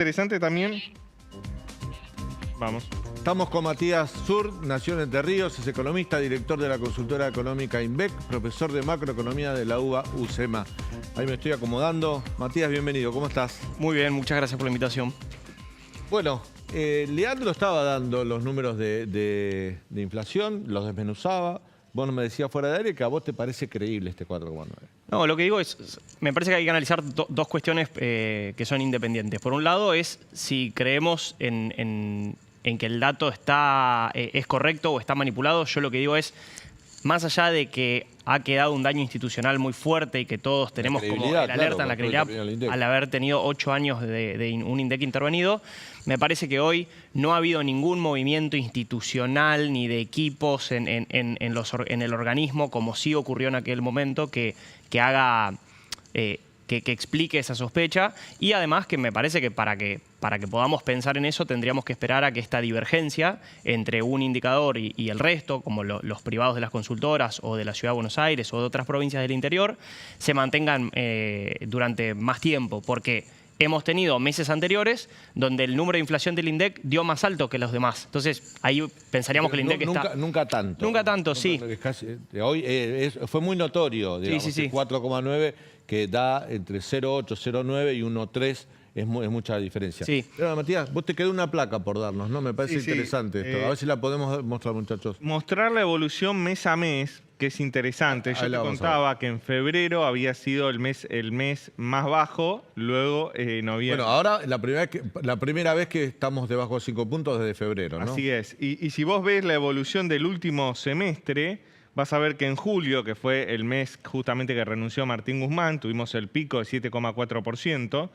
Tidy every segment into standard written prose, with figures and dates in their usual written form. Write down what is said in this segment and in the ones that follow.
Interesante también. Vamos. Estamos con Matías Zur, nació en Entre Ríos, es economista, director de la consultora económica INVEC, profesor de macroeconomía de la UBA-UCEMA. Ahí me estoy acomodando. Matías, bienvenido, ¿cómo estás? Muy bien, muchas gracias por la invitación. Bueno, Leandro estaba dando los números de inflación, los desmenuzaba. Vos me decías fuera de aire que a vos te parece creíble este 4,9. No, lo que digo es, me parece que hay que analizar dos cuestiones que son independientes. Por un lado es si creemos en que el dato es correcto o está manipulado. Yo lo que digo es, más allá de que ha quedado un daño institucional muy fuerte y que todos tenemos como el alerta en la credibilidad al haber tenido 8 años de un INDEC intervenido, me parece que hoy no ha habido ningún movimiento institucional ni de equipos en el organismo, como sí ocurrió en aquel momento, que haga... Que explique esa sospecha, y además que me parece que para que podamos pensar en eso tendríamos que esperar a que esta divergencia entre un indicador y el resto, como los privados de las consultoras o de la Ciudad de Buenos Aires o de otras provincias del interior, se mantengan durante más tiempo, porque hemos tenido meses anteriores donde el número de inflación del INDEC dio más alto que los demás. Entonces, ahí pensaríamos que el INDEC está... Nunca tanto. Nunca tanto, sí. Hoy fue muy notorio, digamos, sí. 4,9 que da entre 0,8, 0,9 y 1,3. Es mucha diferencia. Sí. Pero, Matías, vos te quedó una placa por darnos, ¿no? Me parece interesante esto. A ver si la podemos mostrar, muchachos. Mostrar la evolución mes a mes, que es interesante. Yo te contaba que en febrero había sido el mes más bajo, luego noviembre. Bueno, ahora la primera vez que estamos debajo de 5 puntos desde febrero, ¿no? Así es. Y si vos ves la evolución del último semestre, vas a ver que en julio, que fue el mes justamente que renunció Martín Guzmán, tuvimos el pico de 7,4%.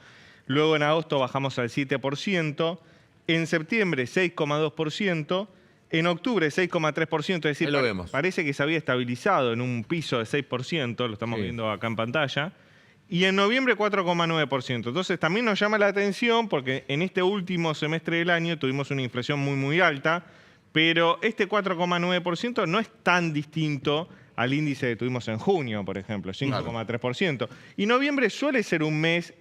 Luego en agosto bajamos al 7%. En septiembre 6,2%. En octubre 6,3%. Es decir, parece que se había estabilizado en un piso de 6%. Lo estamos viendo acá en pantalla. Y en noviembre 4,9%. Entonces también nos llama la atención porque en este último semestre del año tuvimos una inflación muy alta. Pero este 4,9% no es tan distinto al índice que tuvimos en junio, por ejemplo, 5,3%. Y noviembre suele ser un mes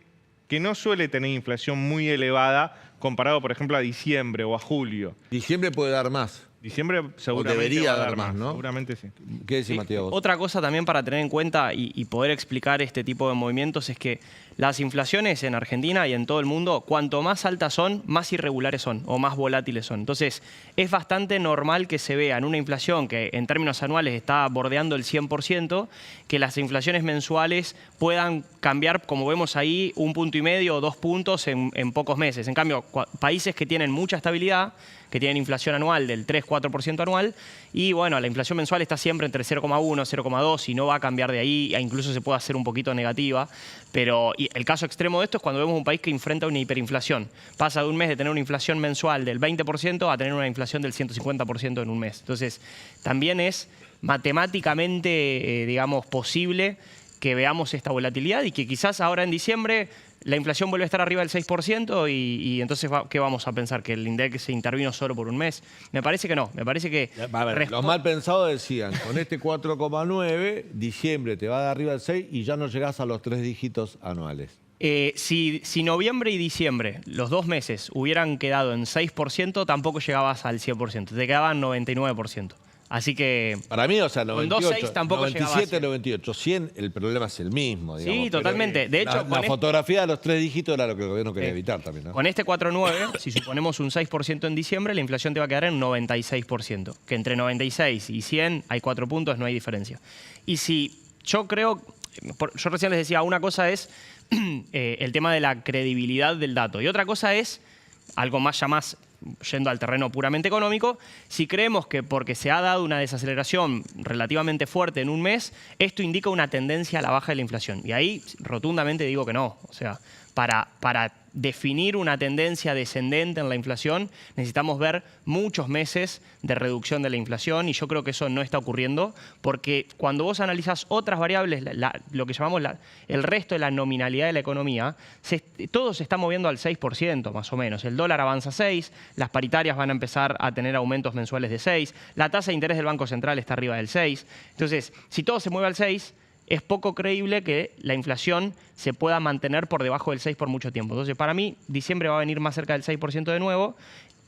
que no suele tener inflación muy elevada comparado, por ejemplo, a diciembre o a julio. Diciembre puede dar más. Diciembre seguramente debería dar más, ¿no? Seguramente sí. ¿Qué decís, Matías, vos? Otra cosa también para tener en cuenta y poder explicar este tipo de movimientos es que las inflaciones en Argentina y en todo el mundo, cuanto más altas son, más irregulares son o más volátiles son. Entonces, es bastante normal que se vea en una inflación que en términos anuales está bordeando el 100%, que las inflaciones mensuales puedan cambiar, como vemos ahí, 1,5 puntos o 2 puntos en pocos meses. En cambio, países que tienen mucha estabilidad, que tienen inflación anual del 3-4% anual, y bueno, la inflación mensual está siempre entre 0,1, 0,2 y no va a cambiar de ahí, e incluso se puede hacer un poquito negativa, pero el caso extremo de esto es cuando vemos un país que enfrenta una hiperinflación. Pasa de un mes de tener una inflación mensual del 20% a tener una inflación del 150% en un mes. Entonces, también es matemáticamente, digamos, posible que veamos esta volatilidad y que quizás ahora en diciembre la inflación vuelve a estar arriba del 6% y entonces, ¿qué vamos a pensar? ¿Que el INDEC se intervino solo por un mes? Me parece que no. Me parece que... A ver, los mal pensados decían, con este 4,9, diciembre te va a dar arriba del 6 y ya no llegás a los 3 dígitos anuales. Si noviembre y diciembre, los 2 meses, hubieran quedado en 6%, tampoco llegabas al 100%. Te quedaban 99%. Así que... Para mí, o sea, 98, tampoco 97, 98, 100, el problema es el mismo, digamos. Sí, totalmente. De hecho, la fotografía de los 3 dígitos era lo que el gobierno quería evitar también, ¿no? Con este 4,9, si suponemos un 6% en diciembre, la inflación te va a quedar en 96%. Que entre 96 y 100 hay 4 puntos, no hay diferencia. Y si yo creo... Yo recién les decía, una cosa es el tema de la credibilidad del dato y otra cosa es algo más yendo al terreno puramente económico, si creemos que porque se ha dado una desaceleración relativamente fuerte en un mes, esto indica una tendencia a la baja de la inflación. Y ahí rotundamente digo que no. O sea, para definir una tendencia descendente en la inflación, necesitamos ver muchos meses de reducción de la inflación y yo creo que eso no está ocurriendo porque cuando vos analizás otras variables, lo que llamamos el resto de la nominalidad de la economía, todo se está moviendo al 6% más o menos. El dólar avanza 6, las paritarias van a empezar a tener aumentos mensuales de 6, la tasa de interés del Banco Central está arriba del 6. Entonces, si todo se mueve al 6, es poco creíble que la inflación se pueda mantener por debajo del 6 por mucho tiempo. Entonces, para mí, diciembre va a venir más cerca del 6% de nuevo.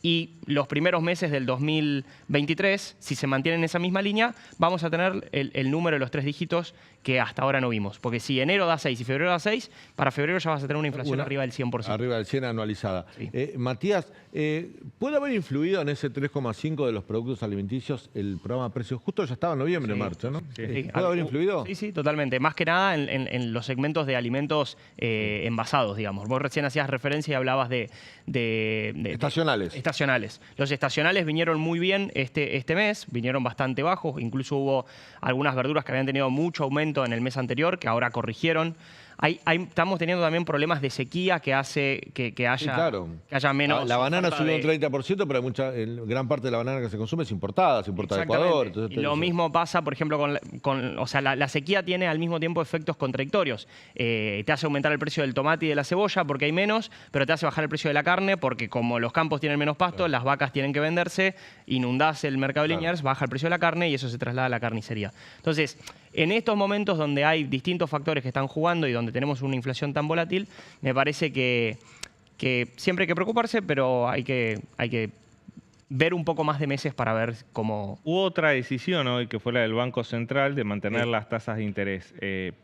Y los primeros meses del 2023, si se mantiene en esa misma línea, vamos a tener el número de los 3 dígitos que hasta ahora no vimos. Porque si enero da 6 y febrero da 6, para febrero ya vas a tener una inflación arriba del 100%. Arriba del 100 anualizada. Sí. Matías, ¿puede haber influido en ese 3,5 de los productos alimenticios el programa Precios Justos? Ya estaba en noviembre, en marzo, ¿no? Sí. ¿Puede haber influido? Sí, sí, totalmente. Más que nada en los segmentos de alimentos envasados, digamos. Vos recién hacías referencia y hablabas de Estacionales. Estacionales. Los estacionales vinieron muy bien este mes, vinieron bastante bajos, incluso hubo algunas verduras que habían tenido mucho aumento en el mes anterior, que ahora corrigieron. Estamos teniendo también problemas de sequía que hace que haya, Sí, claro. que haya menos... La banana oferta subió un de- 30%, pero gran parte de la banana que se consume es importada, se importa de Exactamente. Ecuador. Entonces, Y lo mismo pasa, por ejemplo, o sea, la sequía tiene al mismo tiempo efectos contradictorios. Te hace aumentar el precio del tomate y de la cebolla porque hay menos, pero te hace bajar el precio de la carne porque como los campos tienen menos pasto, las vacas tienen que venderse, inundás el mercado de Liniers, baja el precio de la carne y eso se traslada a la carnicería. Entonces, en estos momentos donde hay distintos factores que están jugando y donde tenemos una inflación tan volátil, me parece que siempre hay que preocuparse, pero hay que ver un poco más de meses para ver cómo... Hubo otra decisión hoy, que fue la del Banco Central, de mantener Sí. las tasas de interés,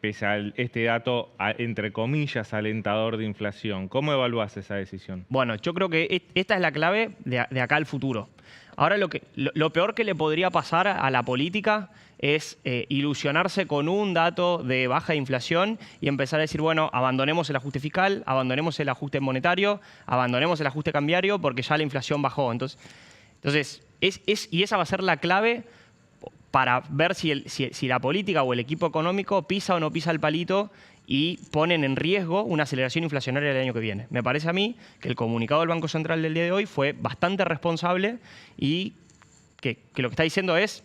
pese a este dato, entre comillas, alentador de inflación. ¿Cómo evaluás esa decisión? Bueno, yo creo que esta es la clave de acá al futuro. Ahora lo peor que le podría pasar a la política es ilusionarse con un dato de baja inflación y empezar a decir, bueno, abandonemos el ajuste fiscal, abandonemos el ajuste monetario, abandonemos el ajuste cambiario porque ya la inflación bajó. Entonces y esa va a ser la clave para ver si la política o el equipo económico pisa o no pisa el palito y ponen en riesgo una aceleración inflacionaria del año que viene. Me parece a mí que el comunicado del Banco Central del día de hoy fue bastante responsable y que lo que está diciendo es,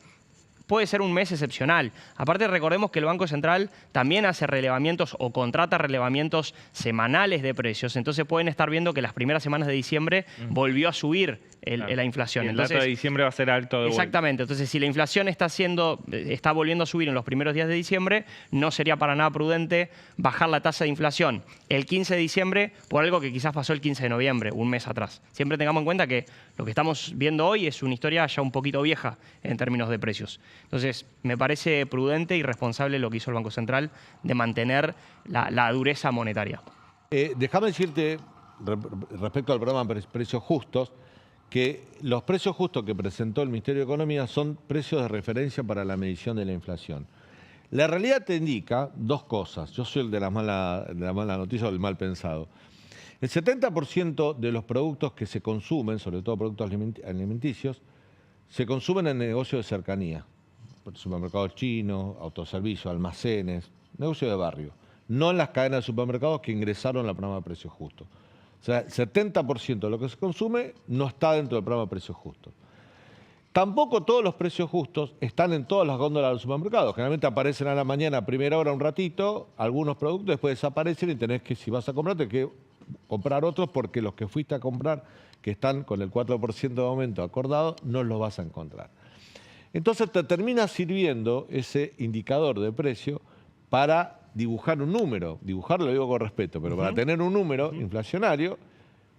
puede ser un mes excepcional. Aparte, recordemos que el Banco Central también hace relevamientos o contrata relevamientos semanales de precios. Entonces pueden estar viendo que las primeras semanas de diciembre volvió a subir la inflación. Y el Entonces, dato de diciembre va a ser alto de vuelta. exactamente. Entonces, si la inflación está volviendo a subir en los primeros días de diciembre, no sería para nada prudente bajar la tasa de inflación el 15 de diciembre por algo que quizás pasó el 15 de noviembre, un mes atrás. Siempre tengamos en cuenta que lo que estamos viendo hoy es una historia ya un poquito vieja en términos de precios. Entonces, me parece prudente y responsable lo que hizo el Banco Central de mantener la dureza monetaria. Déjame decirte, respecto al programa Precios Justos, que los precios justos que presentó el Ministerio de Economía son precios de referencia para la medición de la inflación. La realidad te indica dos cosas. Yo soy el de la mala noticia o del mal pensado. El 70% de los productos que se consumen, sobre todo productos alimenticios, se consumen en negocios de cercanía. Supermercados chinos, autoservicios, almacenes, negocios de barrio. No en las cadenas de supermercados que ingresaron al programa de Precios Justos. O sea, el 70% de lo que se consume no está dentro del programa de Precios Justos. Tampoco todos los precios justos están en todas las góndolas de los supermercados. Generalmente aparecen a la mañana, a primera hora, un ratito, algunos productos, después desaparecen y tenés que, si vas a comprar, tenés que comprar otros porque los que fuiste a comprar, que están con el 4% de aumento acordado, no los vas a encontrar. Entonces te termina sirviendo ese indicador de precio para dibujar un número. Dibujarlo lo digo con respeto, pero para tener un número inflacionario,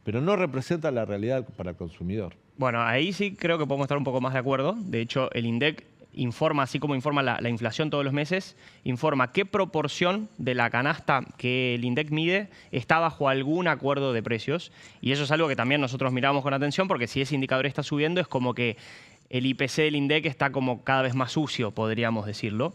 pero no representa la realidad para el consumidor. Bueno, ahí sí creo que podemos estar un poco más de acuerdo. De hecho, el INDEC informa, así como informa la inflación todos los meses, informa qué proporción de la canasta que el INDEC mide está bajo algún acuerdo de precios. Y eso es algo que también nosotros miramos con atención, porque si ese indicador está subiendo es como que el IPC del INDEC está como cada vez más sucio, podríamos decirlo.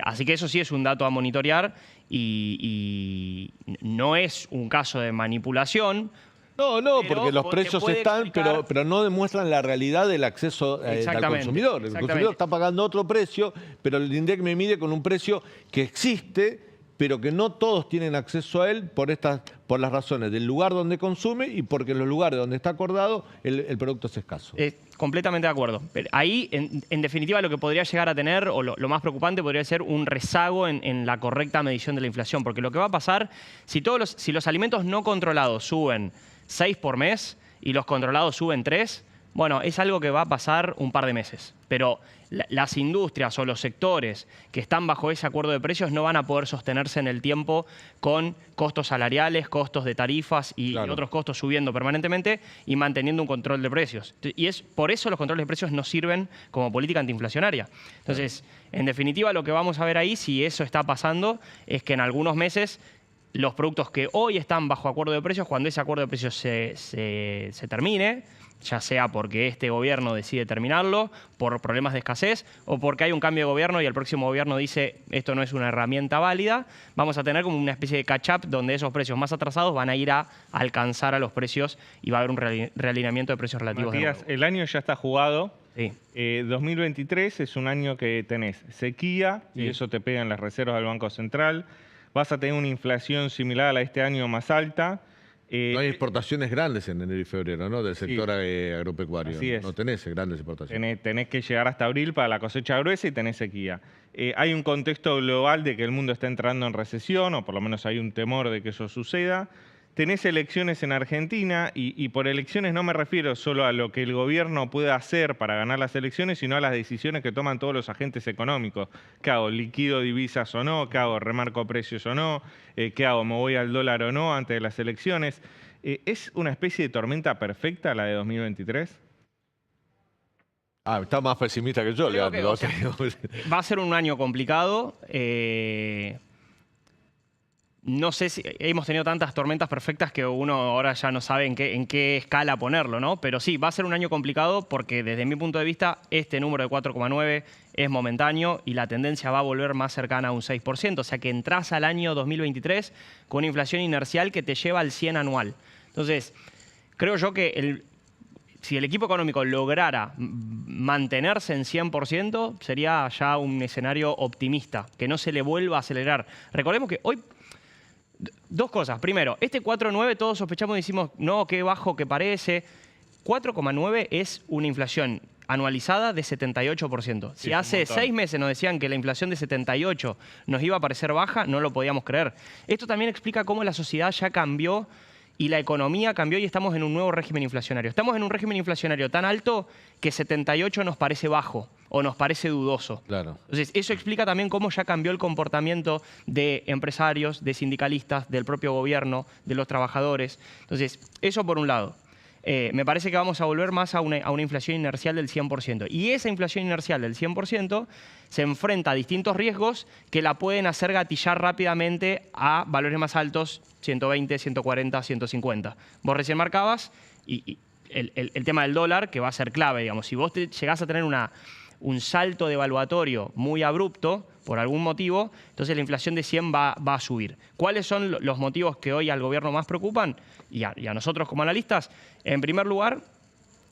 Así que eso sí es un dato a monitorear y no es un caso de manipulación. No, Pero porque los te precios puede están, explicar- pero no demuestran la realidad del acceso al Exactamente, consumidor. El exactamente. consumidor está pagando otro precio, pero el INDEC me mide con un precio que existe, pero que no todos tienen acceso a él por las razones del lugar donde consume y porque en los lugares donde está acordado el producto es escaso. Completamente de acuerdo. Pero ahí, en definitiva, lo que podría llegar a tener, o lo más preocupante, podría ser un rezago en la correcta medición de la inflación. Porque lo que va a pasar, si los alimentos no controlados suben 6 por mes y los controlados suben 3, Bueno, es algo que va a pasar un par de meses, pero las industrias o los sectores que están bajo ese acuerdo de precios no van a poder sostenerse en el tiempo con costos salariales, costos de tarifas y otros costos subiendo permanentemente y manteniendo un control de precios. Y es por eso los controles de precios no sirven como política antiinflacionaria. Entonces, en definitiva, lo que vamos a ver ahí, si eso está pasando, es que en algunos meses los productos que hoy están bajo acuerdo de precios, cuando ese acuerdo de precios se termine, ya sea porque este gobierno decide terminarlo, por problemas de escasez o porque hay un cambio de gobierno y el próximo gobierno dice esto no es una herramienta válida, vamos a tener como una especie de catch-up donde esos precios más atrasados van a ir a alcanzar a los precios y va a haber un realineamiento de precios relativos. Matías, el año ya está jugado. Sí. 2023 es un año que tenés sequía y eso te pega en las reservas del Banco Central. Vas a tener una inflación similar a la de este año más alta. No hay exportaciones grandes en enero y febrero, ¿no? Del sector agropecuario. Así es. No tenés grandes exportaciones. Tenés que llegar hasta abril para la cosecha gruesa y tenés sequía. Hay un contexto global de que el mundo está entrando en recesión, o por lo menos hay un temor de que eso suceda. Tenés elecciones en Argentina y por elecciones no me refiero solo a lo que el gobierno pueda hacer para ganar las elecciones, sino a las decisiones que toman todos los agentes económicos. ¿Qué hago? ¿Liquido divisas o no? ¿Qué hago? ¿Remarco precios o no? ¿Qué hago? ¿Me voy al dólar o no antes de las elecciones? ¿Es una especie de tormenta perfecta la de 2023? Está más pesimista que yo, Leandro. Va a ser un año complicado. No sé si hemos tenido tantas tormentas perfectas que uno ahora ya no sabe en qué escala ponerlo, ¿no? Pero sí, va a ser un año complicado porque desde mi punto de vista este número de 4,9 es momentáneo y la tendencia va a volver más cercana a un 6%. O sea que entras al año 2023 con una inflación inercial que te lleva al 100 anual. Entonces, creo yo que si el equipo económico lograra mantenerse en 100%, sería ya un escenario optimista, que no se le vuelva a acelerar. Recordemos que hoy... Dos cosas. Primero, este 4,9 todos sospechamos y decimos, no, qué bajo que parece. 4,9 es una inflación anualizada de 78%. Si hace 6 meses nos decían que la inflación de 78 nos iba a parecer baja, no lo podíamos creer. Esto también explica cómo la sociedad ya cambió y la economía cambió y estamos en un nuevo régimen inflacionario. Estamos en un régimen inflacionario tan alto que 78 nos parece bajo o nos parece dudoso. Claro. Entonces, eso explica también cómo ya cambió el comportamiento de empresarios, de sindicalistas, del propio gobierno, de los trabajadores. Entonces, eso por un lado. Me parece que vamos a volver más a una inflación inercial del 100%. Y esa inflación inercial del 100% se enfrenta a distintos riesgos que la pueden hacer gatillar rápidamente a valores más altos, 120, 140, 150. Vos recién marcabas y el tema del dólar, que va a ser clave, digamos. Si vos llegás a tener un salto devaluatorio muy abrupto, por algún motivo, entonces la inflación de 100 va a subir. ¿Cuáles son los motivos que hoy al gobierno más preocupan? Y a nosotros como analistas, en primer lugar,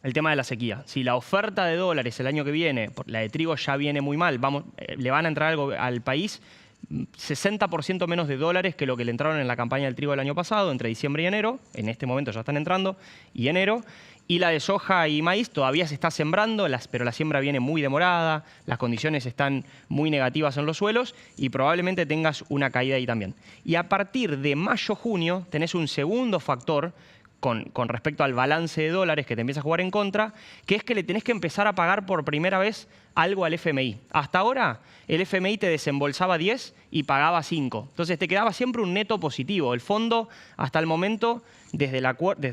el tema de la sequía. Si la oferta de dólares el año que viene, la de trigo ya viene muy mal, le van a entrar al país 60% menos de dólares que lo que le entraron en la campaña del trigo del año pasado, entre diciembre y enero. En este momento ya están entrando, y enero. Y la de soja y maíz todavía se está sembrando, pero la siembra viene muy demorada, las condiciones están muy negativas en los suelos y probablemente tengas una caída ahí también. Y a partir de mayo-junio tenés un segundo factor con respecto al balance de dólares que te empieza a jugar en contra, que es que le tenés que empezar a pagar por primera vez algo al FMI. Hasta ahora el FMI te desembolsaba 10 y pagaba 5. Entonces te quedaba siempre un neto positivo. El fondo, hasta el momento, desde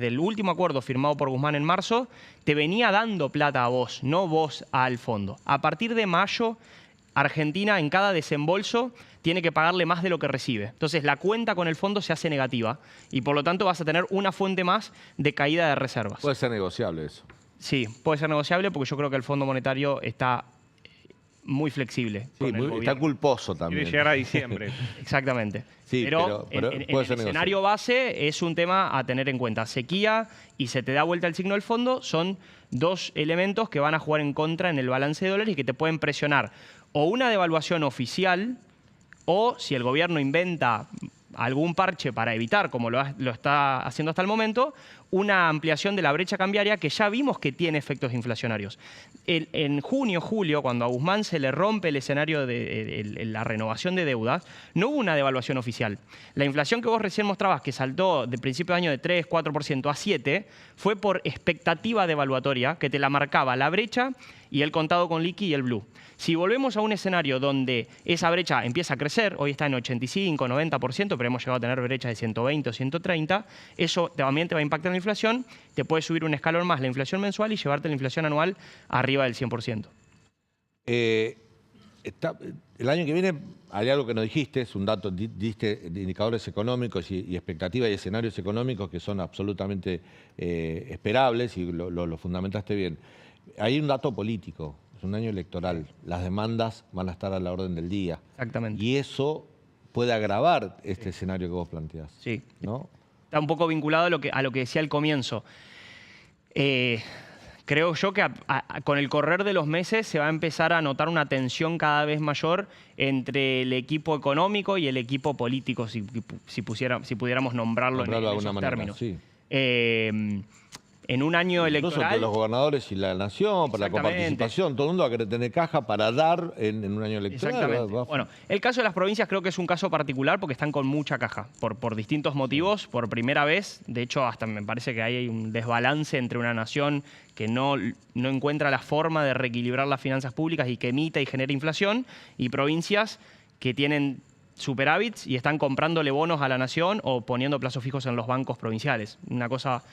el último acuerdo firmado por Guzmán en marzo, te venía dando plata a vos, no vos al fondo. A partir de mayo, Argentina en cada desembolso tiene que pagarle más de lo que recibe. Entonces la cuenta con el fondo se hace negativa y por lo tanto vas a tener una fuente más de caída de reservas. Puede ser negociable eso. Sí, puede ser negociable porque yo creo que el Fondo Monetario está muy flexible. Sí, está culposo también. Quiere llegar a diciembre. Exactamente. Sí, pero en el escenario base es un tema a tener en cuenta. Sequía y se te da vuelta el signo del fondo son dos elementos que van a jugar en contra en el balance de dólares y que te pueden presionar o una devaluación oficial o si el gobierno inventa algún parche para evitar, como lo está haciendo hasta el momento, una ampliación de la brecha cambiaria que ya vimos que tiene efectos inflacionarios. En junio, julio, cuando a Guzmán se le rompe el escenario de la renovación de deudas, no hubo una devaluación oficial. La inflación que vos recién mostrabas, que saltó de principio de año de 3, 4% a 7%, fue por expectativa devaluatoria que te la marcaba la brecha y el contado con liqui y el blue. Si volvemos a un escenario donde esa brecha empieza a crecer, hoy está en 85, 90%, pero hemos llegado a tener brechas de 120 o 130, eso también te va a impactar en la inflación, te puede subir un escalón más la inflación mensual y llevarte la inflación anual arriba del 100%. El año que viene, hay algo que no dijiste, es un dato, diste indicadores económicos y expectativas y escenarios económicos que son absolutamente esperables y lo fundamentaste bien. Hay un dato político, es un año electoral, las demandas van a estar a la orden del día. Exactamente. Y eso puede agravar este escenario que vos planteás. Sí. ¿No? Está un poco vinculado a lo que decía al comienzo. Creo yo que con el correr de los meses se va a empezar a notar una tensión cada vez mayor entre el equipo económico y el equipo político, si pudiéramos nombrarlo en de esos alguna manera, términos. sí. En un año Incluso electoral... entre los gobernadores y la nación, para la coparticipación, todo el mundo va a querer tener caja para dar en un año electoral. Exactamente. Bueno, el caso de las provincias creo que es un caso particular porque están con mucha caja, por distintos motivos, por primera vez. De hecho, hasta me parece que hay un desbalance entre una nación que no encuentra la forma de reequilibrar las finanzas públicas y que emite y genera inflación, y provincias que tienen superávits y están comprándole bonos a la nación o poniendo plazos fijos en los bancos provinciales. Una cosa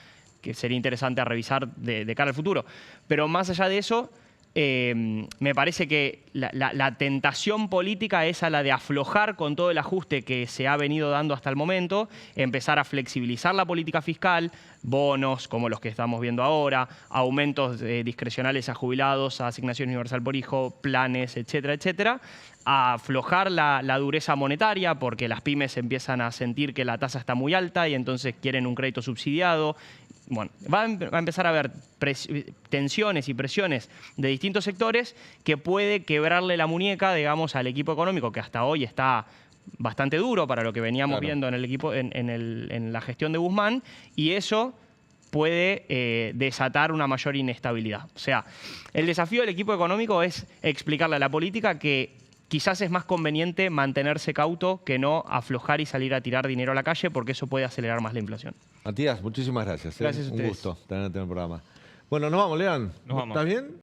que sería interesante a revisar de cara al futuro. Pero más allá de eso, me parece que la tentación política es a la de aflojar con todo el ajuste que se ha venido dando hasta el momento, empezar a flexibilizar la política fiscal, bonos como los que estamos viendo ahora, aumentos discrecionales a jubilados, a asignación universal por hijo, planes, etcétera, etcétera, a aflojar la dureza monetaria porque las pymes empiezan a sentir que la tasa está muy alta y entonces quieren un crédito subsidiado. Bueno, va a empezar a haber tensiones y presiones de distintos sectores que puede quebrarle la muñeca, digamos, al equipo económico que hasta hoy está bastante duro para lo que veníamos viendo en el equipo, en la gestión de Guzmán, y eso puede desatar una mayor inestabilidad. O sea, el desafío del equipo económico es explicarle a la política que quizás es más conveniente mantenerse cauto que no aflojar y salir a tirar dinero a la calle, porque eso puede acelerar más la inflación. Matías, muchísimas gracias. Gracias a Un ustedes. gusto tenerte en el programa. Bueno, nos vamos, Lean. Nos vamos. ¿Estás bien?